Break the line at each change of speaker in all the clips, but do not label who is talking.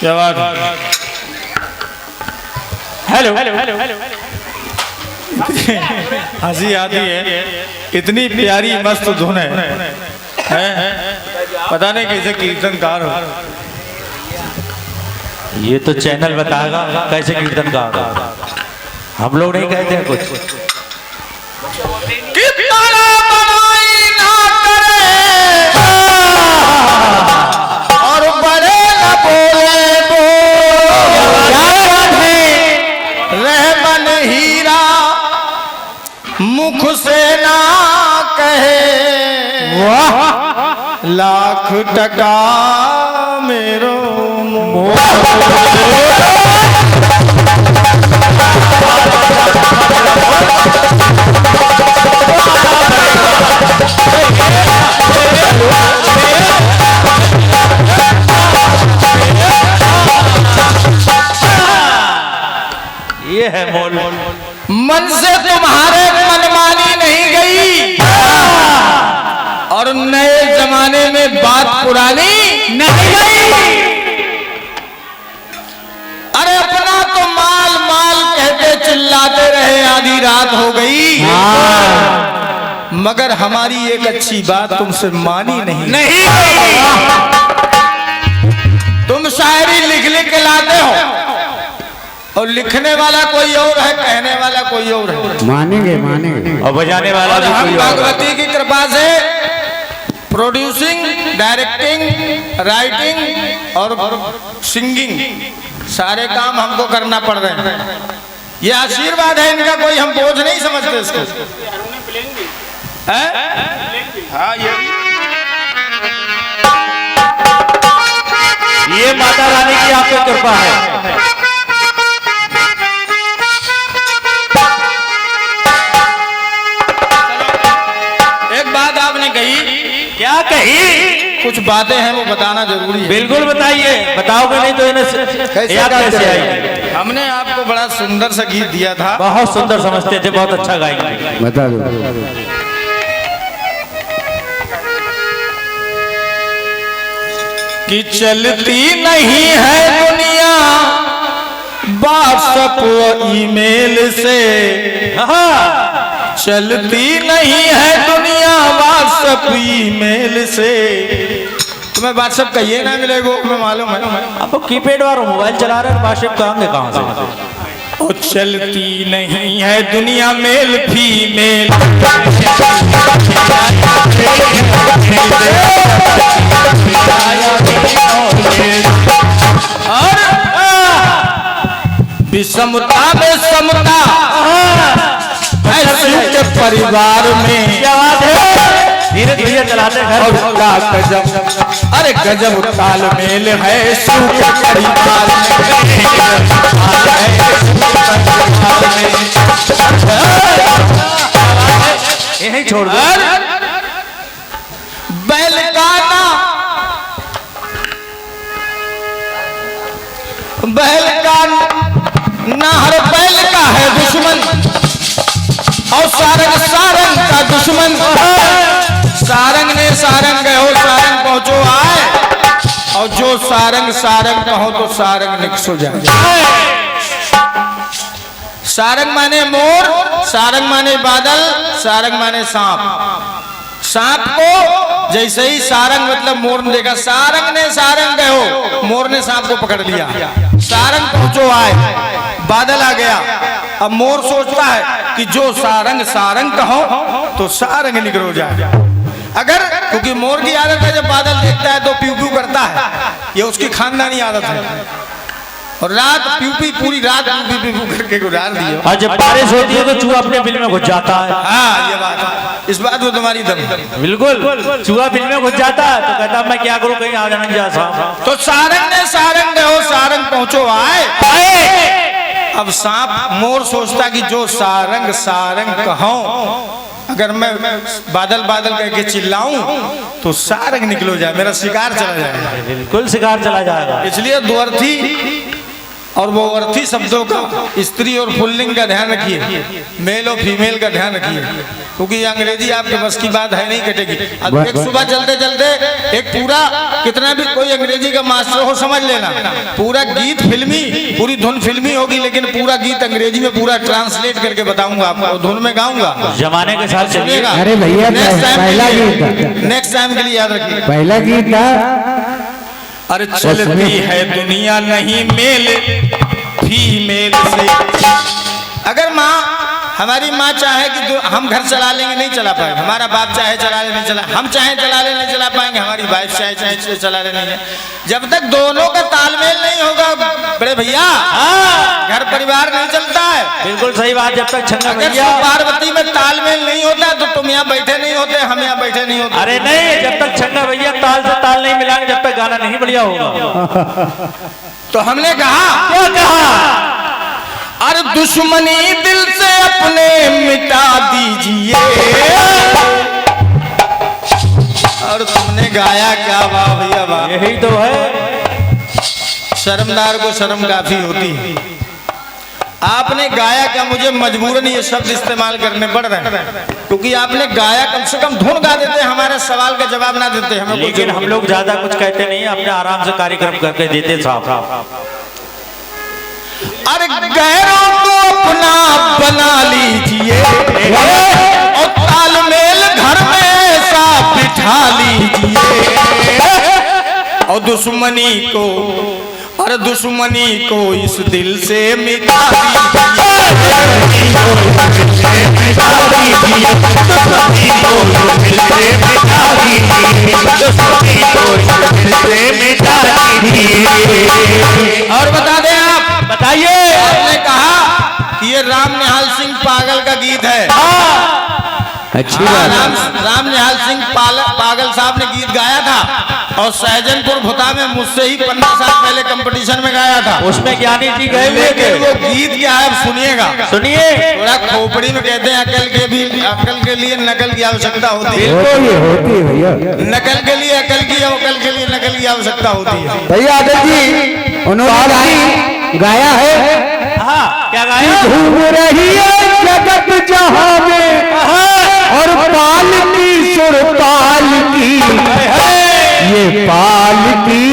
क्या बात है। हेलो हंसी आती है, इतनी प्यारी मस्त धुन है, पता नहीं कैसे कीर्तनकार हो।
ये तो चैनल बताएगा कैसे कीर्तनकार होगा, हम लोग नहीं कहते हैं कुछ।
और बड़े न बोले रहमन हीरा मुख से ना कहे, लाख टका मेरो
ये है मोल।
मन से तुम्हारे मनमानी नहीं गई, और नए जमाने में बात पुरानी नहीं गई। अरे अपना तो माल माल कहते चिल्लाते रहे, आधी रात हो गई, मगर हमारी एक अच्छी बात तुमसे मानी नहीं। तुम शायरी लिख लिख के लाते हो, और लिखने वाला कोई और है, कहने वाला कोई और है।
मानेंगे
और बजाने वाला भी
हम
कोई और है।
भगवती की कृपा से प्रोड्यूसिंग, डायरेक्टिंग, राइटिंग और सिंगिंग सारे काम हमको करना पड़ रहे हैं। ये आशीर्वाद है इनका, कोई हम बोझ नहीं समझते इसको। हाँ,
ये माता रानी की आप पे कृपा है।
एक बात आपने कही,
क्या कही?
कुछ बातें हैं वो बताना जरूरी है।
बिल्कुल बताइए, बताओगे नहीं तो इन्हें याद कैसे आएगी।
हमने आपको बड़ा सुंदर सा गीत दिया था,
बहुत सुंदर समझते थे, बहुत अच्छा गाएंगे।
बता दो।
कि चलती नहीं है दुनिया व्हाट्सएप ईमेल से, चलती नहीं है दुनिया व्हाट्सएप ईमेल से। तुम्हें व्हाट्सएप कहिए ना मिलेगा, तुम्हें मालूम है।
अब कीपैड वाला मोबाइल चला रहे हैं, व्हाट्सएप कहां कहां से।
और चलती नहीं है दुनिया मेल फीमेल, और विषमता में समता ऐसे के परिवार में।
क्या बात है, धीरे धीरे चलाते घर।
और क्या गजब, अरे गजब तालमेल है शिव के परिवार में।
यही छोड़ दो।
बैलगाना हर बैल का है दुश्मन, और सारंग सारंग का दुश्मन। सारंग ने सारंग गए हो, सारंग पहुंचो आए, और जो सारंग सारंग कहो तो सारंग निकस हो जाए। सारंग माने मोर, सारंग माने बादल, सारंग माने सांप। सांप को जैसे ही सारंग मतलब मोर ने देखा, सारंग ने सारंग गए हो, मोर ने सांप को पकड़ लिया। सारंग पहुंचो आए, बादल आ गया। अब मोर सोचता है कि जो सारंग सारंग कहो तो सारंग निकल जाए। अगर क्योंकि मोर की आदत है, जब बादल देखता है तो प्यू प्यू करता है, ये उसकी खानदानी आदत है। और रात प्यूपी, पूरी रात प्यूपी करके गुजार दिए।
और जब बारिश होती है तो चूहा अपने बिल में घुस जाता है।
हाँ, ये बात है, इस बात में तुम्हारी दम।
बिल्कुल, चूहा बिल में घुस जाता है तो कहता मैं क्या करूं, कहीं आ जाना जा सकता।
तो सारंग ने सारंग गए हो, सारंग पहुंचो आए। अब सांप मोर सोचता कि जो सारंग सारंग कहो, अगर मैं बादल बादल कह के चिल्लाऊं तो सारंग निकलो जाए, मेरा शिकार चला जाएगा।
बिल्कुल शिकार चला जाएगा।
इसलिए द्वर्थी और वो अर्थी शब्दों का स्त्री और पुल्लिंग का ध्यान रखिए, मेल और फीमेल का ध्यान रखिए, क्योंकि अंग्रेजी आपके बस की बात है नहीं, कटेगी। अब एक सुबह चलते चलते एक पूरा, कितना भी कोई अंग्रेजी का मास्टर हो समझ लेना, पूरा गीत फिल्मी, पूरी धुन फिल्मी होगी, लेकिन पूरा गीत अंग्रेजी में पूरा ट्रांसलेट करके बताऊंगा आपको, धुन में गाऊंगा,
जमाने के साथ चलिएगा।
अरे भैया पहला गीत था,
नेक्स्ट टाइम के लिए याद रखिए।
पहला गीत था।
अरे चलती है दुनिया नहीं मेल फीमेल से। अगर माँ, हमारी माँ चाहे कि हम घर चला लेंगे, नहीं चला पाएंगे, हमारा बाप चाहे चला ले नहीं चला, हम चाहे चला ले नहीं चला पाएंगे, हमारी वाइफ चाहे चला ले नहीं। जब तक दोनों का तालमेल नहीं होगा बड़े भैया, घर परिवार नहीं चलता है।
बिल्कुल सही बात। जब तक छंगा
अगर
भैया
पार्वती में तालमेल नहीं होता तो तुम यहाँ बैठे नहीं होते, हम यहाँ बैठे नहीं होते।
अरे नहीं, जब तक छंगा भैया ताल से ताल नहीं मिलाएंगे, जब तक गाना नहीं बढ़िया होगा।
तो हमने कहा,
क्या कहा?
अरे दुश्मनी दिल से अपने मिटा दीजिए। और तुमने गाया क्या, वाह भैया वाह।
यही तो है,
शर्मदार को शर्म काफी होती है। आपने गाया क्या, मुझे मजबूरन ये शब्द इस्तेमाल करने पड़ रहे हैं, क्योंकि आपने गाया, कम से कम धुन गा देते, हमारे सवाल का जवाब ना देते हमें।
लेकिन हम लोग ज्यादा कुछ कहते नहीं, अपने आराम से कार्यक्रम करके देते साहब।
अरे गैरों को अपना बना लीजिए और तालमेल घर में ऐसा बिठा लीजिए, और दुश्मनी को, अरे दुश्मनी को इस दिल से मिटा दीजिए। और बता दें आप,
बताइए।
आपने कहा कि ये राम निहाल सिंह पागल का गीत है।
अच्छी बात है।
राम निहाल सिंह पागल साहब ने गीत गाया था, और सहजनपुर भुता में मुझसे ही 15 साल पहले कंपटीशन में गाया था।
उसमें ज्ञानी जी गए हुए थे।
लेकिन वो गीत क्या है, सुनिएगा,
सुनिए।
थोड़ा खोपड़ी में कहते हैं, अकल के लिए नकल की आवश्यकता होती है।
होती है भैया,
नकल के लिए अकल की, अकल के लिए नकल की आवश्यकता होती है।
भैया आदर जी उन्होंने गाया है।
हाँ, क्या गाया?
घूम रही है जगत जहां में, और पाल की सुरताल की, ये पाल की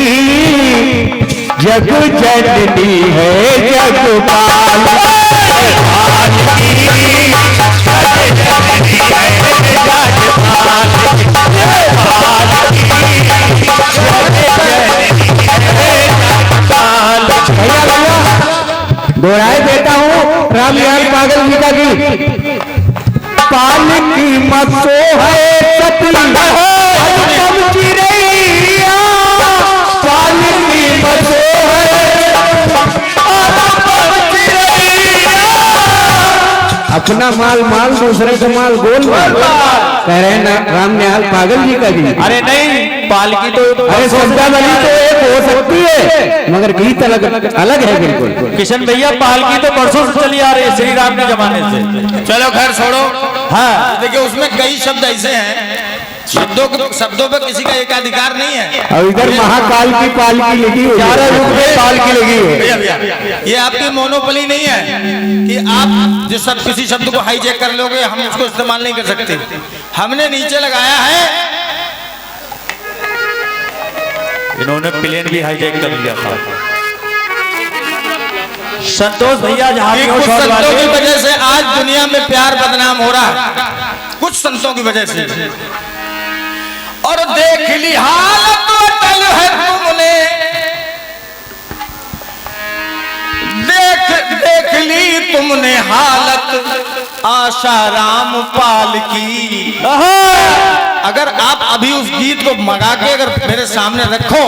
जग जननी है, जग पाल दोहराए देता हूँ राम निहाल पागल जी का गीत। पाल की मसो है सती कब चिरैया, पाल की मसो है अपना माल माल, दूसरे का माल गोल माल। कह रहे हैं राम निहाल पागल जी का गीत।
अरे नहीं, पालकी तो
अरे शब्दावली तो एक हो सकती है, मगर गीत अलग अलग है बिल्कुल।
किशन भैया, पालकी तो परसों से चली आ रही है, श्री राम के जमाने से।
चलो खैर छोड़ो।
हाँ,
देखिए उसमें कई शब्द ऐसे हैं, शब्दों पे किसी का एकाधिकार नहीं है।
और इधर महाकाल की पालकी लगी हुई है, 11 रूप में पालकी लगी है।
ये आपकी मोनोपोली नहीं है कि आप जो सब किसी शब्द को हाईजैक कर लोगे, हम उसको इस्तेमाल नहीं कर सकते। हमने नीचे लगाया है,
इन्होंने प्लेन भी हाईजैक कर लिया था। संतोष भैया जहाँ भी हो,
कुछ संतों की वजह से आज दुनिया में प्यार बदनाम हो रहा है, कुछ संतों की वजह से। और देख ली हालत अटल है तुमने, देख ली तुमने हालत आशाराम पाल की। अगर आप अभी उस गीत को मंगा के अगर मेरे सामने रखो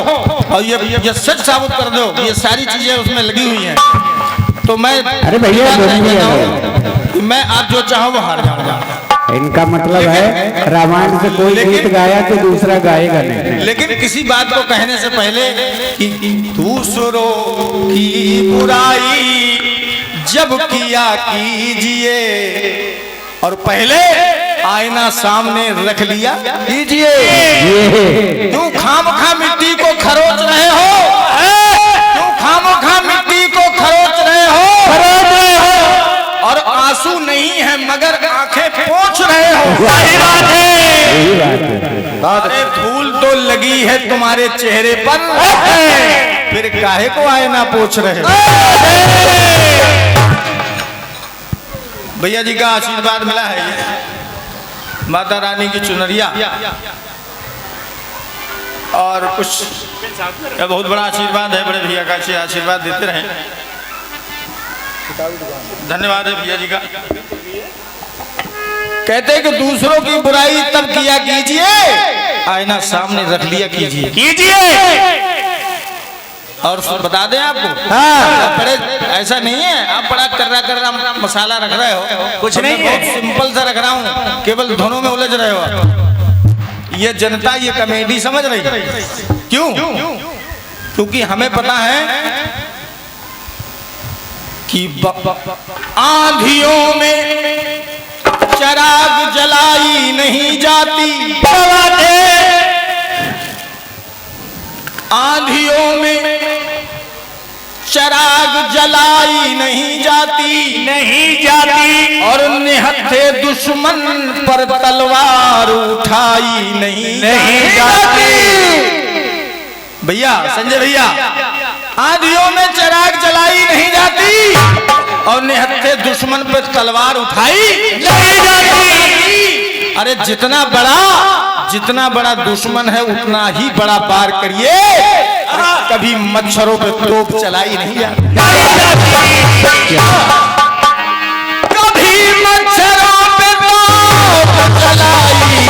और ये सच साबित कर दो, ये सारी चीजें उसमें लगी हुई हैं, तो मैं,
अरे भैया
मैं आप जो चाहो वो हार जाऊंगा।
इनका मतलब है रामायण से कोई गीत गाया तो दूसरा गाएगा नहीं।
लेकिन किसी बात को कहने से पहले कि दूसरों की बुराई जब किया कीजिए, और पहले आईना सामने रख लिया कीजिए। क्यों खामखा मिट्टी को खरोच रहे हो, क्यों खामखा मिट्टी को खरोच है तुम्हारे चेहरे पर, फिर काहे को आईना पोछ रहे हो? भैया जी का आशीर्वाद मिला है ये माता रानी की चुनरिया, और कुछ ये बहुत बड़ा आशीर्वाद है। बड़े भैया का आशीर्वाद देते रहे, धन्यवाद है भैया जी का। कहते हैं कि दूसरों की बुराई तब किया कीजिए, आईना सामने रख लिया कीजिए। और बता दें आपको, हाँ, बड़े ऐसा नहीं है आप बड़ा कर्रा मसाला रख रहे हो, कुछ नहीं है, बहुत सिंपल सा रख रहा हूँ, केवल धुनों में उलझ रहे हो आप। ये जनता ये कॉमेडी समझ रही है। क्यों? क्योंकि हमें पता है कि आंधियों में चराग जलाई नहीं जाती, आंधियों में चराग जलाई नहीं जाती, और निहत्थे दुश्मन पर तलवार उठाई नहीं जाती। भैया संजय भैया, आंधियों में चराग जलाई नहीं जाती और निहत्थे दुश्मन पर तलवार उठाई नहीं जाती। अरे जितना बड़ा दुश्मन है उतना ही बड़ा वार करिए, कभी मच्छरों पे तोप चलाई नहीं जाती, कभी मच्छरों पे तोप चलाई नहीं।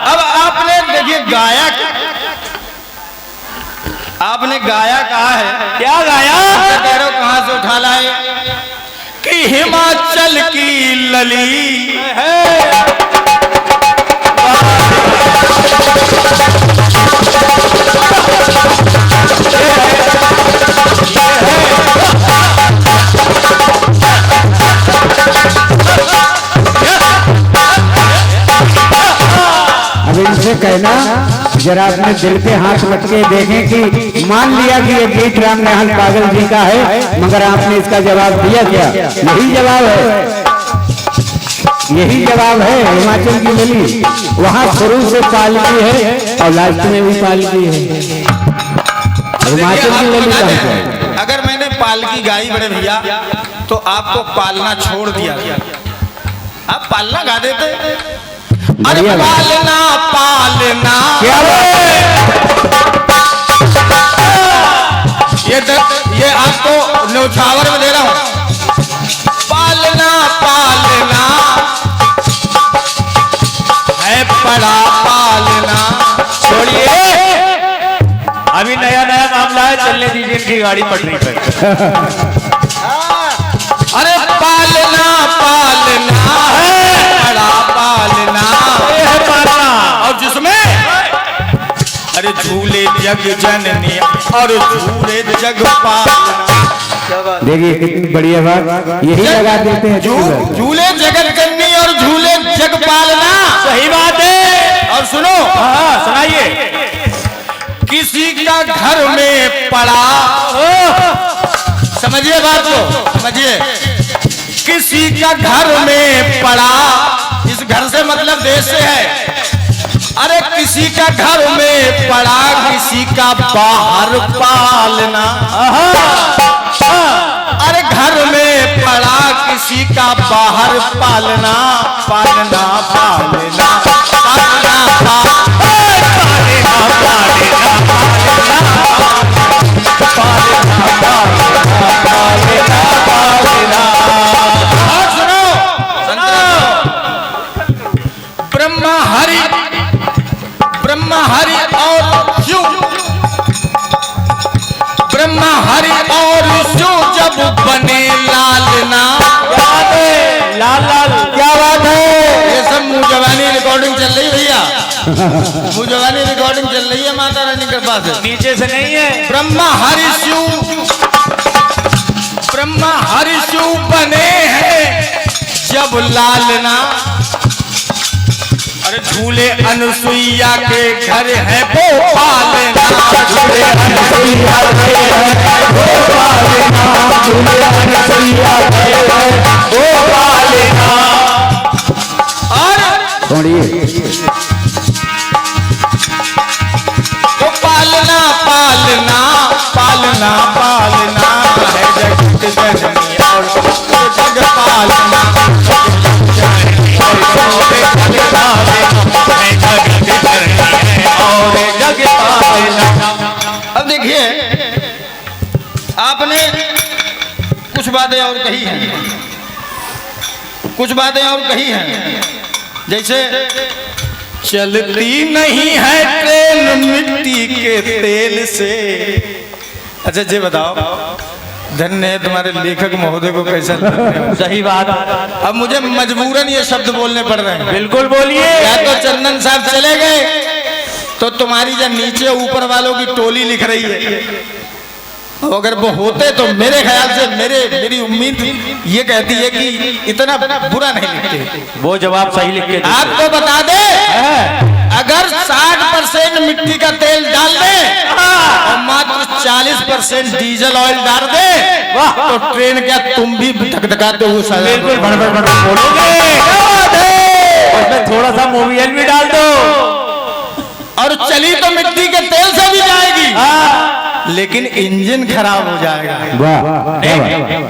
अब आपने देखिए गाया, आपने गाया कहा है, क्या गाया? कह रहे हो कहां से उठा लाए कि हिमाचल की लली है।
अब इनसे कहना जरा अपने दिल पे हाथ रख के देखें कि मान लिया कि ये गीत राम निहाल पागल जी का है, मगर आपने इसका जवाब दिया क्या? यही जवाब है, यही जवाब है। हिमाचल की लली वहाँ शुरू से पालकी है और लास्ट में भी पालकी है। हिमाचल की लली कहाँ है?
अगर मैंने पालकी गाई बड़े भैया तो आपको पालना छोड़ दिया, आप पालना गा देते। अरे पालना पालना क्या ये आपको न्यौछावर में दे रहा हूं। पालना पालना है बड़ा पालना। छोड़िए,
अभी नया मामला है, चलने दीजिए इनकी गाड़ी पटरी पे।
अरे पालना पालना है बड़ा पालना, और जिसमें अरे झूले जग जननी और झूले जग पालना।
देखिए कितनी बढ़िया बात, यही लगा देते हैं।
झूले जगत जननी और झूले जग पालना,
सही बात है।
और सुनो,
सुनाइए।
किसी का घर में पड़ा, समझिए बात को, समझिए, किसी का घर में पड़ा, इस घर से मतलब देश से है। अरे किसी का घर में पड़ा, किसी का बाहर पालना। अरे घर में पड़ा, किसी का बाहर पालना, पालना पालना पालना ब्रह्मा हरि और शिव, ब्रह्मा हरि और शिव जब बने लालना। लाल लाल क्या बात है? ये सब मुँह जवानी रिकॉर्डिंग चल रही भैया, मुँह जवानी रिकॉर्डिंग चल रही है माता रानी के पास,
नीचे से नहीं है।
ब्रह्मा हरि शिव बने हैं जब लालना। अरे झूले अनुसुईया के घर है भोपाल ना,
झूले अनुसुईया के है भोपाल ना, झूले अनुसुईया के है भोपाल ना।
और तो पालना पालना पालना पालना है जगत जननी और जग पालना और जग पालना। अब देखिए आपने कुछ बातें और कही हैं, कुछ बातें और कही हैं, जैसे चलती नहीं है ट्रेन मिट्टी के तेल से। अच्छा जी बताओ, धन्य है तुम्हारे लेखक महोदय को कैसा लगता है?
सही बात।
अब मुझे मजबूरन ये शब्द बोलने पड़ रहे हैं।
बिल्कुल बोलिए।
या तो चंदन साहब चले गए तो तुम्हारी जो नीचे ऊपर वालों की टोली लिख रही है, अगर वो होते तो मेरे ख्याल से मेरी उम्मीद ये कहती है कि इतना बुरा नहीं लिखते।
वो जवाब सही लिख के
आपको बता दे, अगर 60% मिट्टी का तेल डाल दे और मात्र 40% डीजल ऑयल डाल दे तो ट्रेन क्या तुम भी धकधकाते हुए
बिल्कुल बड़बड़ बोलोगे। उसमें थोड़ा सा मोबियल भी डाल दो
और चली तो मिट्टी के तेल से भी जाएगी, लेकिन इंजन खराब हो जाएगा।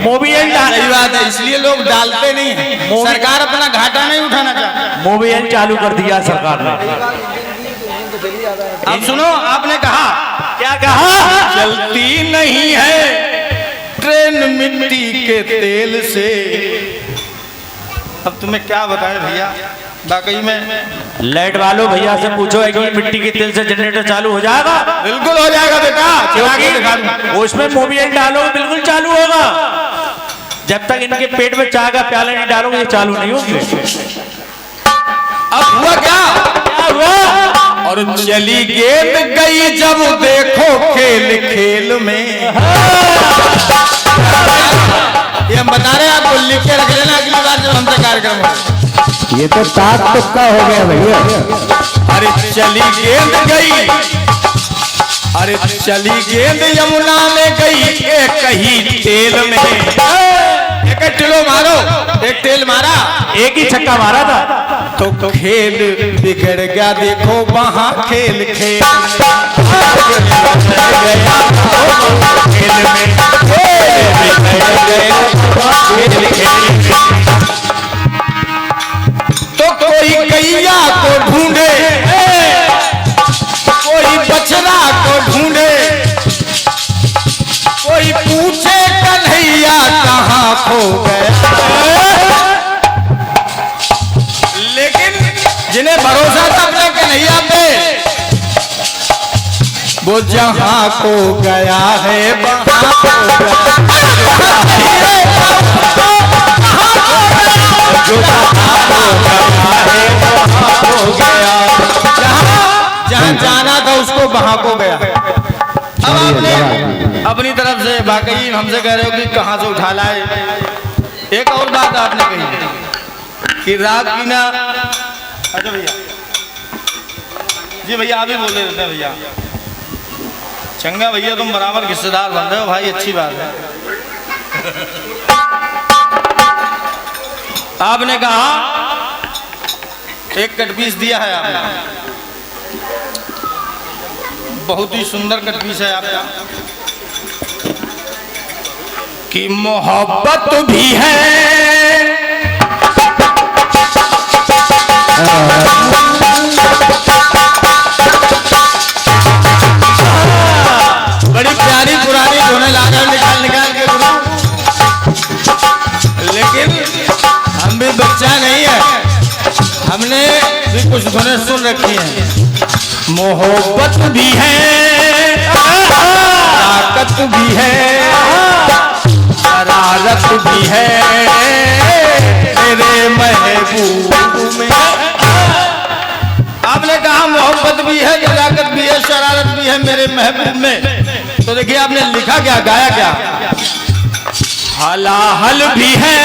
मोबियल
सही बात है, इसलिए लोग डालते नहीं हैं। सरकार अपना घाटा नहीं उठाना चाहती।
मोबियल चालू कर दिया सरकार ने।
अब सुनो, आपने कहा
क्या कहा?
चलती नहीं है ट्रेन मिट्टी के तेल से। अब तुम्हें क्या बताएं भैया, वाकई में
लाइट वालों भैया से पूछो है कि मिट्टी के तेल से जनरेटर चालू हो जाएगा?
बिल्कुल हो जाएगा बेटा, क्योंकि
उसमें मोबियल डालोगे बिल्कुल चालू होगा। जब तक इनके पेट में चाय का प्याला नहीं डालोगे ये चालू नहीं होंगे।
अब हुआ क्या हुआ? और चली गेंद गई जब देखो खेल खेल में। ये हम बता रहे हैं आपको, लिख के रख लेना अगली बार जब हमसे कार्यक्रम हो।
ये तो ताक तुक्का हो गया भैया।
अरे चली गेंद गई, अरे चली गेंद यमुना में गई एक ही तेल में। एक टिलो मारो, एक तेल मारा,
एक ही छक्का मारा था
तो खेल बिगड़ गया। देखो वहां खेल खेल तो कोई गैया को ढूंढे, कोई बछड़ा को ढूंढे, कोई पूछे कन्हैया कहाँ खो गया। लेकिन जिन्हें भरोसा था अपने कन्हैया पे, वो जहाँ को गया है वहाँ को गया। जो जहाँ जाना था उसको वहां को गया। अब आपने अपनी तरफ से वाकई हमसे कह रहे हो कि कहाँ से उठा लाए। एक और बात आपने कही कि राग की ना। अच्छा भैया जी, भैया आप ही बोल रहे थे भैया। चंगा भैया, तुम बराबर हिस्सेदार बन रहे हो भाई, अच्छी बात है। आपने कहा एक कटपीस दिया है आपने, बहुत ही सुंदर कटपीस है आपका, कि मोहब्बत भी है बड़ी प्यारी पुरानी धुनें लाकर निकाल के गुरु, लेकिन हम भी बच्चा नहीं है, हमने भी कुछ धुनें सुन रखी हैं। मोहब्बत भी है, ताकत भी है, शरारत भी है मेरे महबूब में। आपने कहा मोहब्बत भी है, ताकत भी है, शरारत भी है मेरे महबूब में। तो देखिए आपने लिखा क्या, गाया क्या? हलाहल भी है,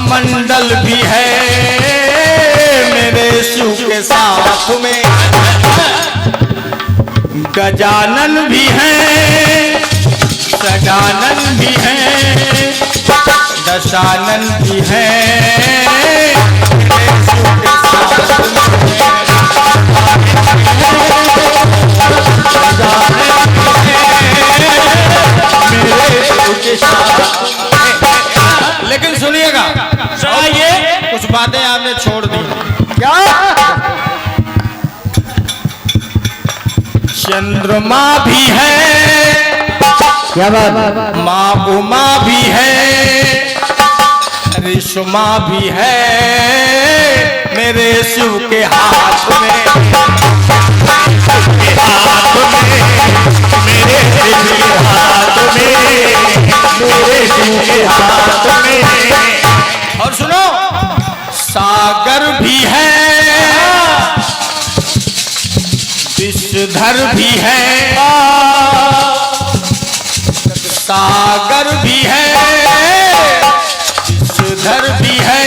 कमंडल भी है मेरे शिव के साथ में, गजानन भी है सजानन भी है दशानन भी है मेरे शिव के साथ में, मेरे शिव के साथ। लेकिन सुनिएगा,
सुनाइए।
कुछ बातें आपने छोड़ दी। क्या? चंद्रमा भी है,
क्या बात?
माँ उमा भी है, रिश्मा भी है मेरे शिव के हाथ में, मेरे शिव के हाथ में, मेरे शिव के हाथ में। और सुनो, सागर भी है, विषधर भी है, सागर भी है, विषधर भी है,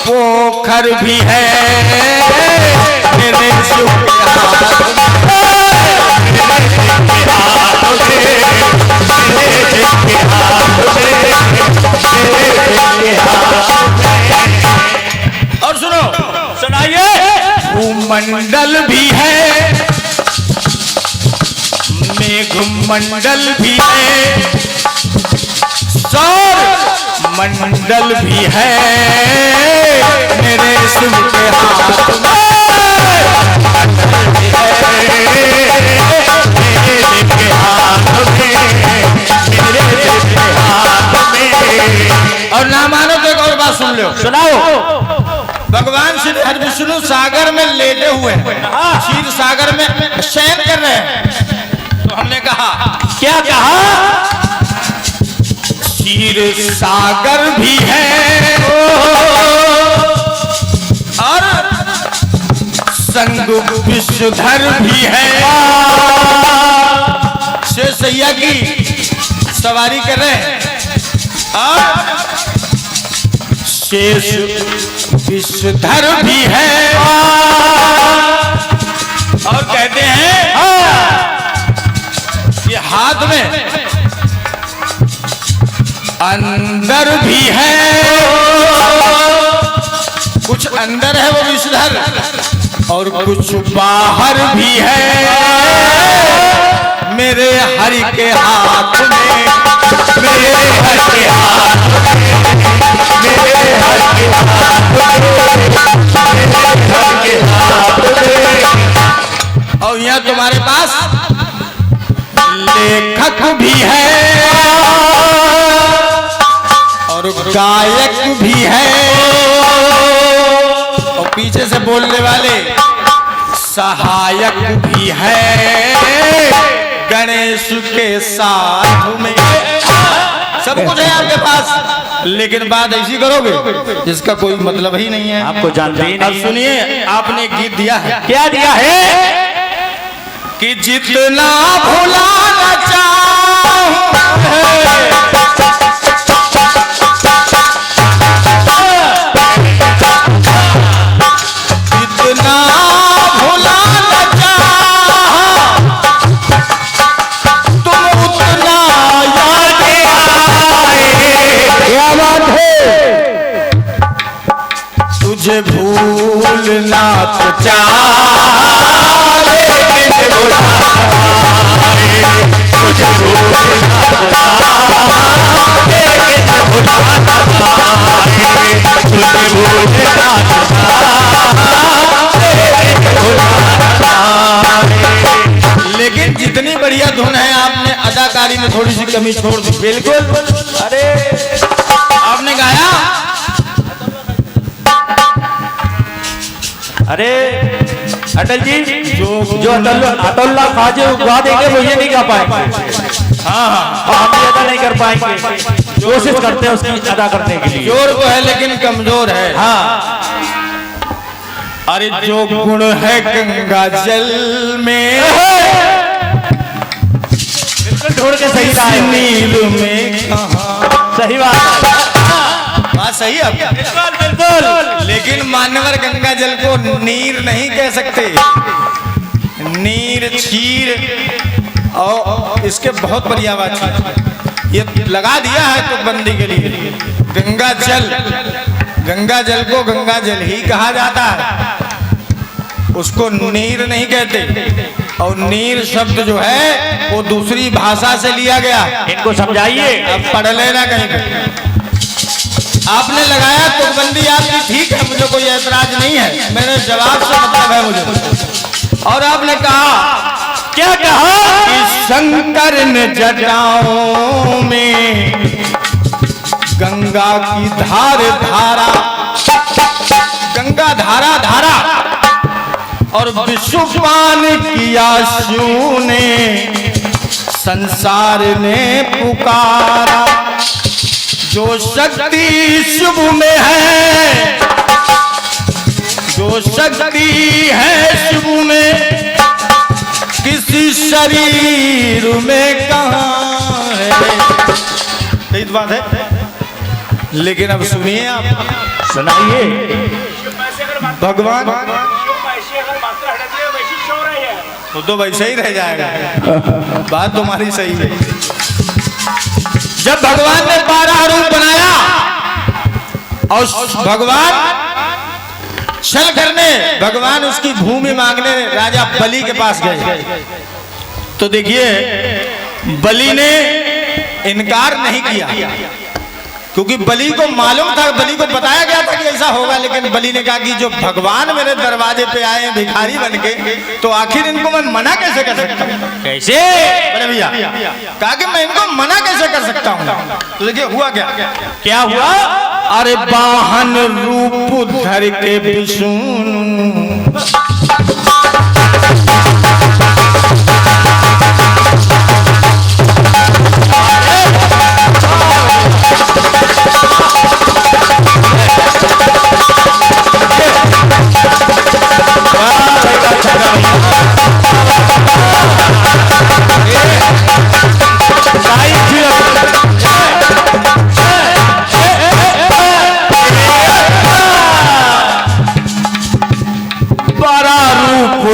पोखर भी है मेरे शिव के हाथ में, मेरे शिव के हाथ में, मेरे शिव के हाथ में, मेरे शिव के हाथ में। और सुनो,
सुनाइए।
भूमंडल भी है, मेघमंडल भी है, सौर मंडल भी है मेरे शिव के हाथ में, मेरे शिव के हाथ में, मेरे शिव के हाथ में। और ना मानो तो एक और बात सुन लो।
सुनाओ।
भगवान श्री हरि विष्णु सागर में लेटे हुए हैं, क्षीर सागर में शयन कर रहे हैं। तो हमने कहा,
क्या कहा?
क्षीर सागर भी है और संग विषधर भी है। शेषैया की सवारी कर रहे हैं और शेष विषधर भी है और कहते हैं ये हाथ में अंदर भी है, कुछ अंदर है वो विषधर और कुछ बाहर भी है मेरे हरि के हाथ में, मेरे हरि के हाथ में, मेरे हरि के हाथ में, मेरे हरि के हाथ में। और यहाँ तुम्हारे पास लेखक भी है और गायक भी है और पीछे से बोलने वाले सहायक भी है गणेश के साथ में। सब कुछ है आपके पास, लेकिन बात ऐसी करोगे जिसका कोई मतलब ही नहीं है।
आपको जानते ही
अब
नहीं।
सुनिए, आपने गीत दिया है।
क्या दिया है?
कि जितना भुलाना चाहूं जितना भुलाना चाहा तुम उतना याद आए।
क्या बात है?
तुझे भूलना तो चाहे लेकिन भुलाए, तुझे भूलना तो चाहे लेकिन भुलाना पाए, तुझे भूलना तो चाहे लेकिन भुलाना पाए। लेकिन जितनी बढ़िया धुन है आपने अदाकारी में थोड़ी सी कमी छोड़ दी। बिल्कुल, अरे आपने गाया
अरे अटल जी, जो अतुल्ला खाजे गा देंगे वो ये नहीं गा पाएंगे।
हाँ हाँ,
और हम भी अदा नहीं कर पाएंगे। कोशिश करते हैं उसकी अदा करने के लिए।
जोर तो है लेकिन कमजोर है।
हाँ,
अरे जो गुण है गंगा जल में
बिल्कुल ढूंढ के सही रहा है।
नील में कहाँ,
सही बात है।
सही है आपकी।
बिल्कुल बिल्कुल।
लेकिन मान्यवर गंगा जल को नीर नहीं कह सकते। नीर, क्षीर और इसके बहुत बढ़िया बात है। ये लगा दिया है तो बंदी के लिए। गंगा जल को गंगा जल ही कहा जाता है, उसको नीर नहीं कहते। और नीर शब्द जो है वो दूसरी भाषा से लिया गया।
इनको समझाइए।
अब पढ़ लेना कहीं पे। आपने लगाया तो बंदी आपकी ठीक है, मुझे कोई ऐतराज नहीं है, मेरे जवाब से मतलब है मुझे। और आपने कहा,
क्या कहा
कि शंकर ने जटाओं में गंगा की धारा, गंगा धारा और विश्वपान किया शिव ने, संसार ने पुकारा। जो शक्ति शिव में है, जो शक्ति है शिव में, किसी शरीर में कहाँ है। यही तो बात है। लेकिन अब सुनिए, आप
सुनाइए।
भगवान तो वैसे ही रह जाएगा। बात तुम्हारी सही है। जब भगवान ने 12 रूप बनाया और भगवान छल करने, भगवान उसकी भूमि मांगने राजा बलि के पास गए, तो देखिए बलि ने इनकार नहीं किया, क्योंकि बलि को मालूम था, बलि को बताया गया था कि ऐसा होगा। लेकिन बलि ने कहा कि जो भगवान मेरे दरवाजे पे आए हैं भिखारी बन के, तो आखिर इनको मैं मना कैसे कर सकता हूँ।
कैसे?
बड़े भैया कहा कि मैं इनको मना कैसे कर सकता हूँ। तो देखिए हुआ क्या
हुआ?
अरे वाहन रूप धर के विष्णु,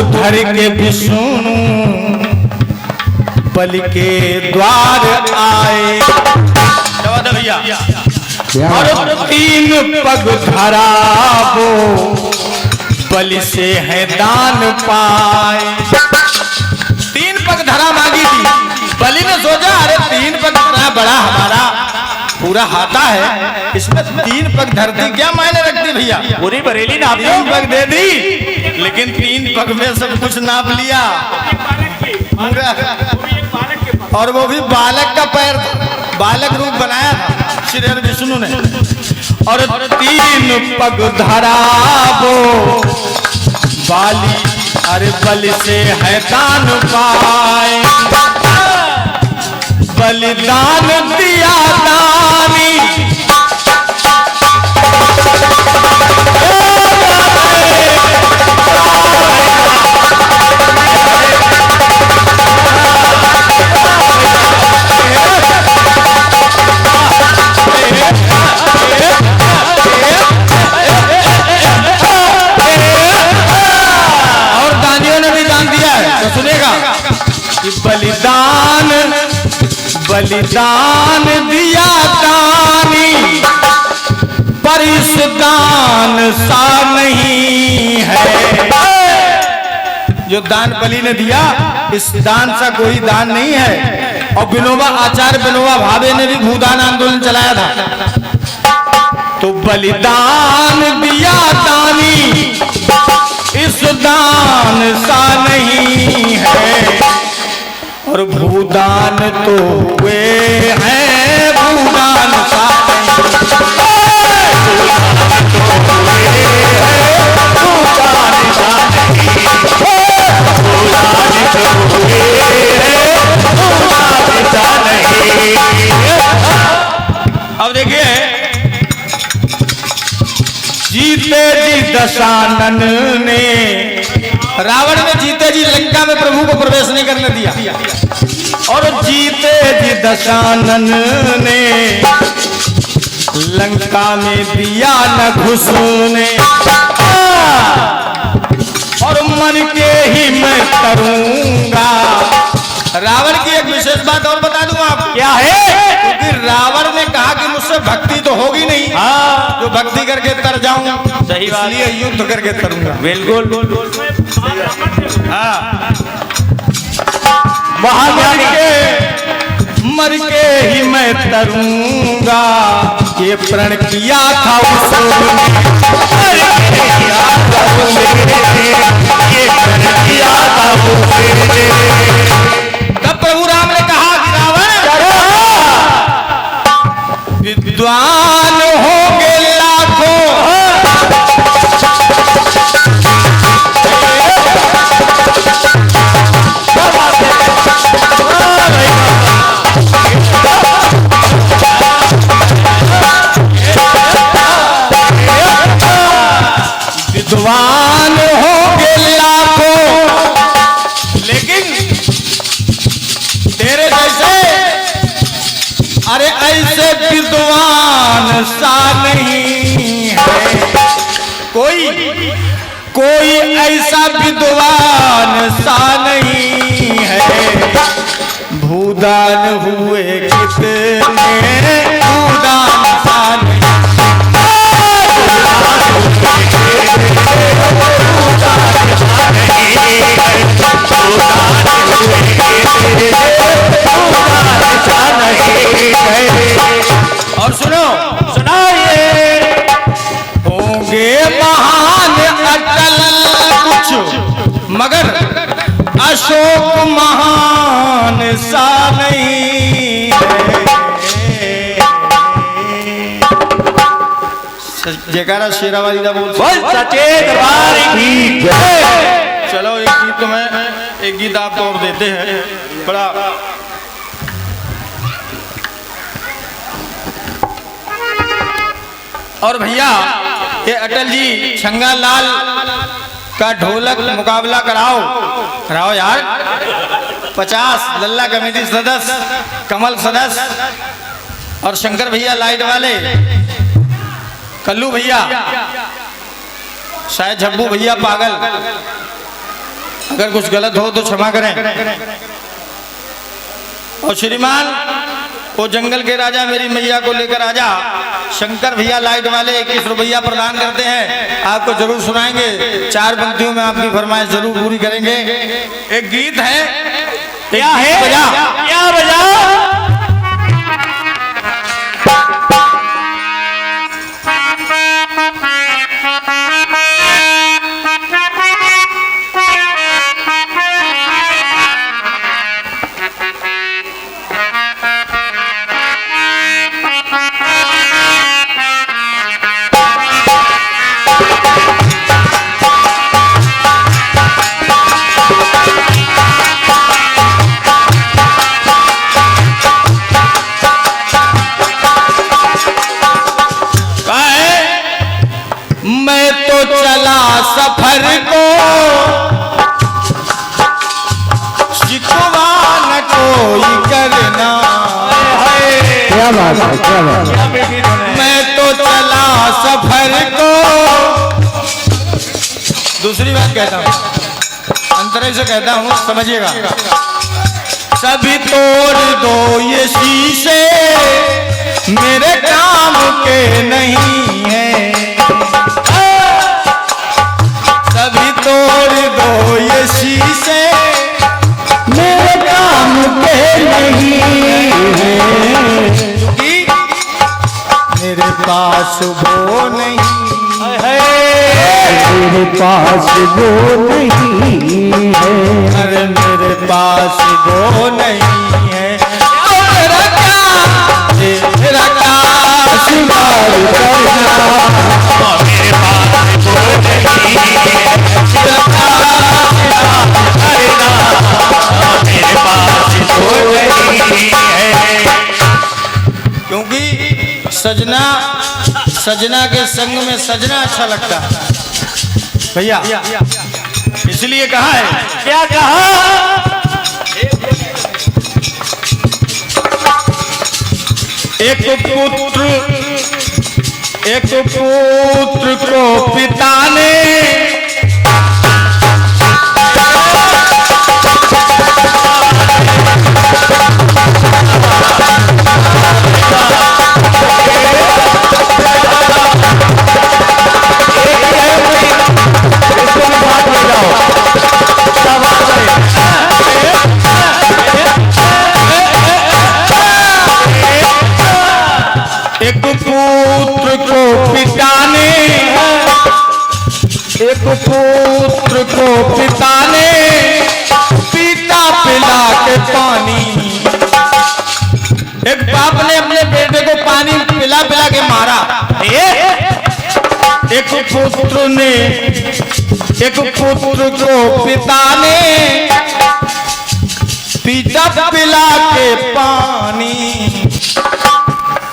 धर के विष्णु बलि के द्वार आए। भैया और 3 पग धरा वो बलि से है दान पाए। 3 पग धरा मांगी थी। बलि ने सोचा अरे 3 पग इतना बड़ा हमारा पूरा हाथा है, इसमें 3 पग धरती क्या मायने रखती भैया।
पूरी बरेली नाप
3 पग दे दी, लेकिन 3 पग में सब कुछ नाप लिया और वो भी बालक का पैर, बालक रूप बनाया था श्री हरि विष्णु ने। और 3 पग धरा वो बाली, अरे बलि से है दान पाए। बलिदान दिया दानी, और दानियों ने भी दान दिया है। तो सुनेगा कि बलिदान दिया दानी, पर इस दान सा नहीं है। जो दान बलि ने दिया, इस दान सा कोई दान नहीं है। और विनोबा आचार्य विनोबा भावे ने भी भूदान आंदोलन चलाया था। तो बलिदान दिया दानी, इस दान सा नहीं है। और भूदान तो हुए हैं, भूदान सा अब देखिए, जीते जी दशानन ने, रावण ने जीते जी लंका में प्रभु को प्रवेश नहीं करने दिया। और जीते जी दशानन ने लंका में दिया न घुसने, और मर के ही मैं करूंगा। रावण की एक विशेष बात और बता दूं आपको,
क्या है?
क्योंकि रावण ने कहा कि मुझसे भक्ति तो होगी नहीं,
हाँ,
जो भक्ति करके तर जाऊं,
सही बात।
इसलिए युद्ध करके तरूंगा।
बिल्कुल।
हाँ,
महाज्ञानी
मर के ही मैं तरूंगा, ये प्रण किया था तब प्रभु राम ने कहा कि रावण विद्वान होंगे लाखों, विद्वान होंगे लाखों, लेकिन तेरे जैसे अरे ऐसे विद्वान सा नहीं है कोई ऐसा विद्वान सा नहीं है। भूदान हुए कितने, भूदान सा नहीं, और सुनाइए, होंगे महान अटल कुछ, मगर अशोक महान सा नहीं है। जयकारा शेरावाली का बोल
सच्चे दरबार की जय।
चलो एक गीत आपको और देते हैं बड़ा। और भैया ये अटल जी छंगा लाल का ढोलक मुकाबला कराओ यार। 50 लल्ला कमेटी सदस्य, कमल सदस्य, और शंकर भैया लाइट वाले, कल्लू भैया, शायद झब्बू भैया पागल, अगर कुछ गलत हो तो क्षमा करें। और श्रीमान वो जंगल के राजा मेरी मैया को लेकर आजा, शंकर भैया लाइट वाले 21 रुपया प्रदान करते हैं, आपको जरूर सुनाएंगे। 4 पंक्तियों में आपकी फरमाइश जरूर पूरी करेंगे। एक गीत है,
क्या है? क्या बजा?
सफर को शिकवा न कोई करना,
क्या बात है, क्या बात है।
मैं तो चला सफर को। दूसरी बात कहता हूँ, अंतरे से कहता हूँ, समझिएगा। सभी तोड़ दो ये शीशे, मेरे काम के नहीं है। सभी तोड़ दो ये शीशे,
मेरे काम के नहीं है,
क्योंकि मेरे पास वो नहीं है,
मेरे पास वो नहीं है,
अरे मेरे पास वो नहीं है। तो मेरा काम, मेरा काम
शिकार करना,
मेरे पास वो नहीं है, मेरे पास वो नहीं है।
क्योंकि सजना के संग में सजना अच्छा लगता है भैया, इसलिए कहा है।
क्या कहा?
एक पुत्र एक पुत्र को पिता ने एक पुत्र को पिता ने एक पुत्र को पिता ने पीता पिला के पानी। एक बाप ने अपने बेटे को पानी पिला पिला के मारा। एक पुत्र ने एक पुत्र को पिता ने पीता पिला के पानी।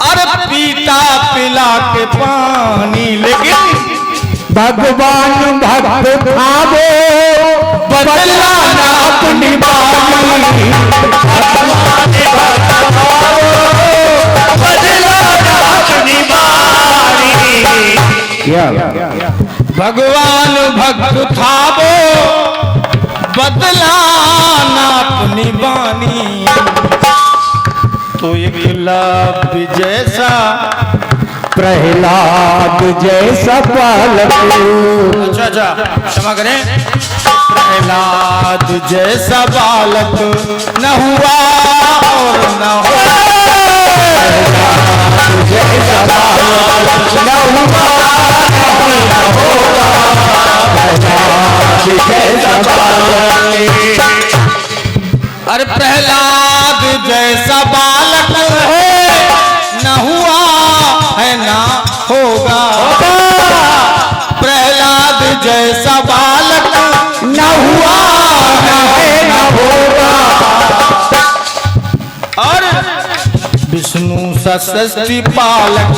अरे पीता पिला के पानी, लेकिन
भगवान भक्त भावो बदला ना अपनी बानी।
भगवान भक्त था वो बदला ना अपनी बानी। तो एकलव्य जैसा
प्रहलाद जैसा पालक।
अच्छा क्षमा करें, प्रहलाद जैसा बालक न हुआ और न हो। प्रहलाद जैसा बालक न हुआ न होगा। प्रहलाद जैसा बालक, अरे प्रहलाद जैसा बालक है, न हुआ है ना होगा। प्रहलाद जैसा बालक न हुआ है न होगा। और विष्णु सृष्टि पालक,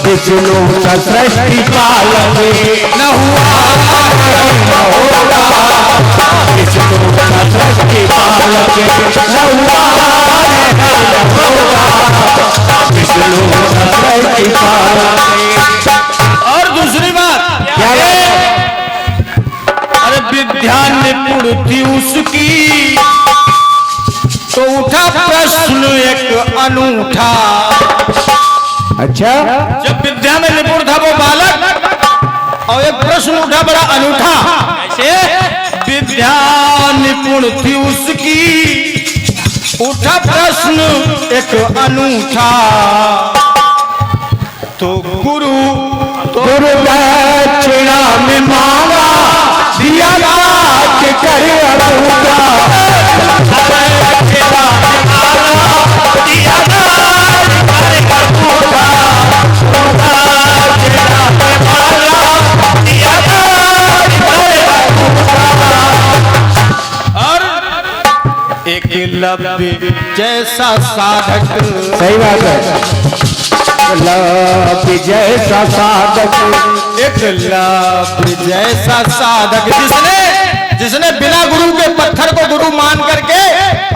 विष्णु सृष्टि पालक
न हुआ है न होगा।
विष्णु सृष्टि पालक न हुआ है न होगा। विष्णु सृष्टि पालक।
और दूसरी बात क्या है? अरे विद्या निपुण थी उसकी, तो उठा प्रश्न एक अनूठा।
अच्छा,
जब विद्या में निपुण था वो बालक, और एक प्रश्न उठा बड़ा अनूठा। कैसे? विद्या निपुण थी उसकी, उठा प्रश्न एक अनूठा। तो गुरु
दक्षिणा में मांगा, दिया बात कर अनूठा।
एकलव्य जैसा साधक,
सही बात है, एकलव्य जैसा साधक।
एकलव्य जैसा साधक, जिसने बिना गुरु के पत्थर को गुरु मान करके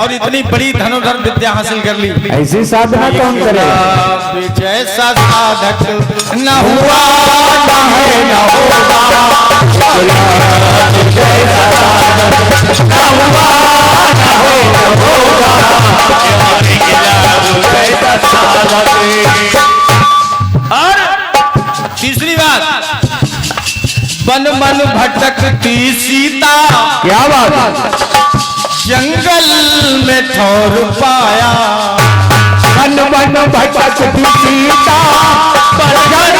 और इतनी बड़ी धनुधर विद्या हासिल कर ली।
ऐसी साधना कौन करे?
एकलव्य जैसा साधक न हुआ न है न होगा।
एकलव्य जैसा साधक न हुआ न है न होगा। एकलव्य जैसा साधक।
और तीसरी बात, वन मन भटकती सीता,
क्या बात है?
जंगल में ठौर पाया।
वन वन भटकती सीता, जंगल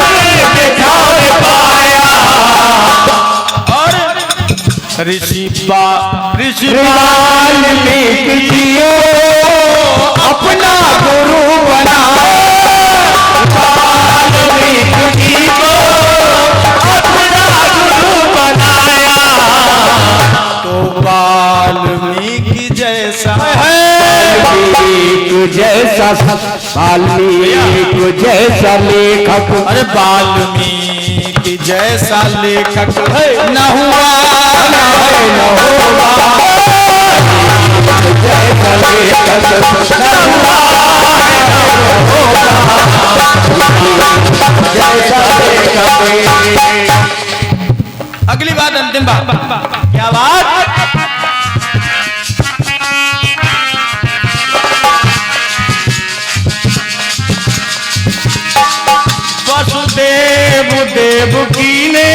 में ठौर पाया।
और ऋषि
वाल्मीकि जी अपना गुरु बनाया। वाल्मीकि जी को अपना गुरु बनाया।
तो वाल्मीकि जैसा
वाल्मीकि जैसा वाल्मीकि जैसा लेखक।
अरे वाल्मीकि जैसा लेखक न हुआ
न होगा। जैसा बेकस न हुआ जैसा बेकस।
अगली बात, अंतिम बात।
क्या बात?
वसुदेव देवकी ने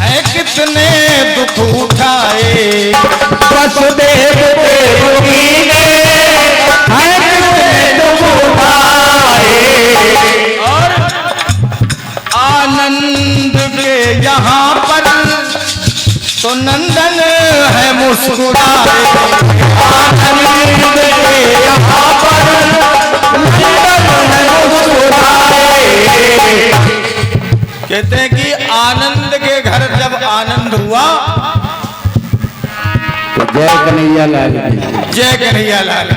है कितने दुख उठाए,
वसुदेव देवकी ने है कितने दुख उठाए,
और आनंद के यहाँ पर तो नंदन है मुस्कुराए,
आनंद के यहाँ पर नंदन है मुस्कुराए।
कहते हैं कि आनंद के घर जब आनंद हुआ
तो जय कन्हैया लाल की।
जय कन्हैया लाल।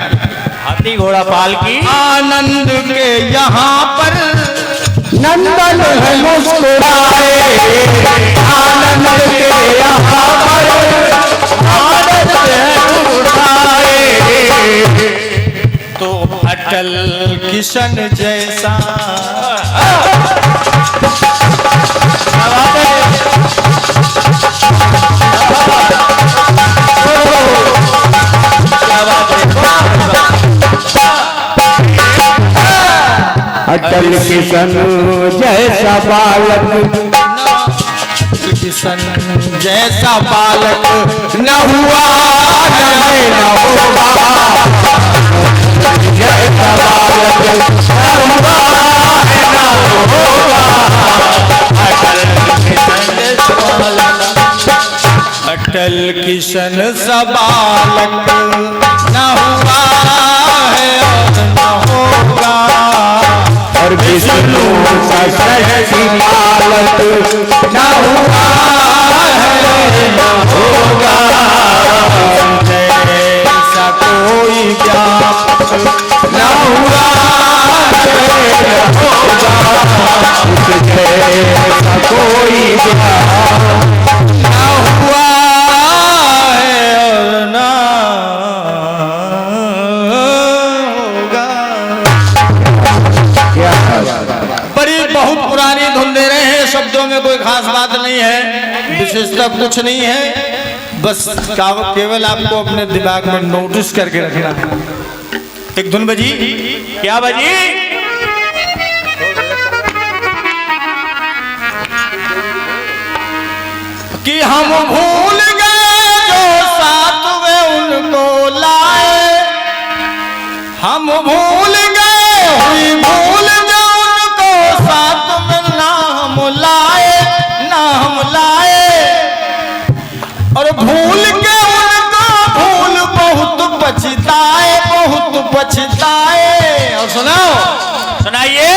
हाथी घोड़ा पाल की
आनंद के यहाँ पर
नंदन है मुस्कुराए, आनंद के यहाँ पर आनंद है मुस्कुराए।
तो अटल किशन जैसा
अटल किशन जैसा बालक,
किशन जैसा बालक
न हुआ न है न होगा, जैसा बालक न हुआ है न होगा।
अटल किशन सा बालक न हुआ है और न होगा,
और विष्णु सा षष्ठी बालक न हुआ है न होगा,
जैसा कोई व्यापक
न हुआ है न होगा, जैसा कोई
न हुआ है और न होगा।
क्या
बड़ी बहुत पुरानी धुन दे रहे हैं, शब्दों में कोई खास बात नहीं है, विशेषता कुछ नहीं है, बस केवल आपको अपने दिमाग में नोटिस करके रखना है। एक धुन बजी,
क्या बजी?
कि हम भूल गए जो साथ वे उनको लाए, हम भूल गए हुई भूल जो उनको साथ में ना हम लाए, ना हम लाए, और भूल के उनको भूल बहुत पछताए, बहुत पछताए। और सुनाओ,
सुनाइए।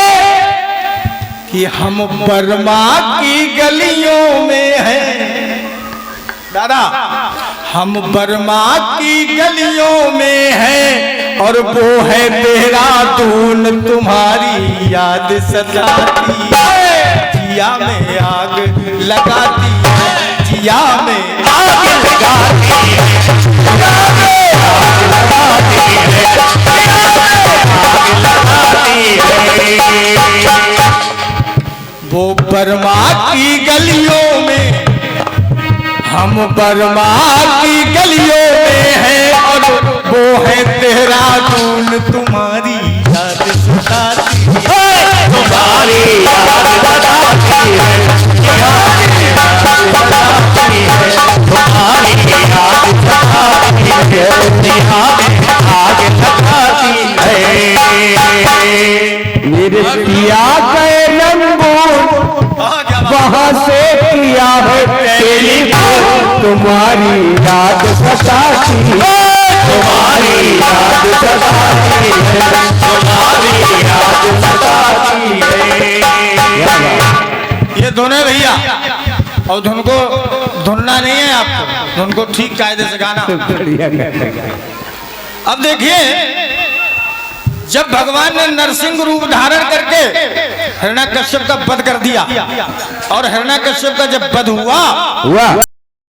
कि हम बर्मा की गलियों में हैं, दादा हम बर्मा की गलियों में हैं, और वो है देहरादून तुम्हारी याद सताती है, जिया में आग लगाती है, जिया में आग लगाती है, जिया में आग लगाती है, जिया में आग लगाती है। वो बर्मा की गलियों में, हम बर्मा की गलियों में हैं, और वो है देहरादून तुम्हारी याद सताती है, तुम्हारी याद सताती है, तुम्हारी याद सताती है, तुम्हारी याद सताती है, तुम्हारी आग लगाती है।
मेरे पिया के वहाँ से किया है टेलीफोन, तुम्हारी याद सताती है, तुम्हारी याद सताती है, तुम्हारी याद सताती है।
ये धुन है भैया, और धुन को धुनना नहीं है आपको, धुन को ठीक कायदे से गाना। अब देखिए, जब भगवान ने नरसिंह रूप धारण करके हिरण्याकश्यप का वध कर दिया, और हिरण्याकश्यप का जब वध हुआ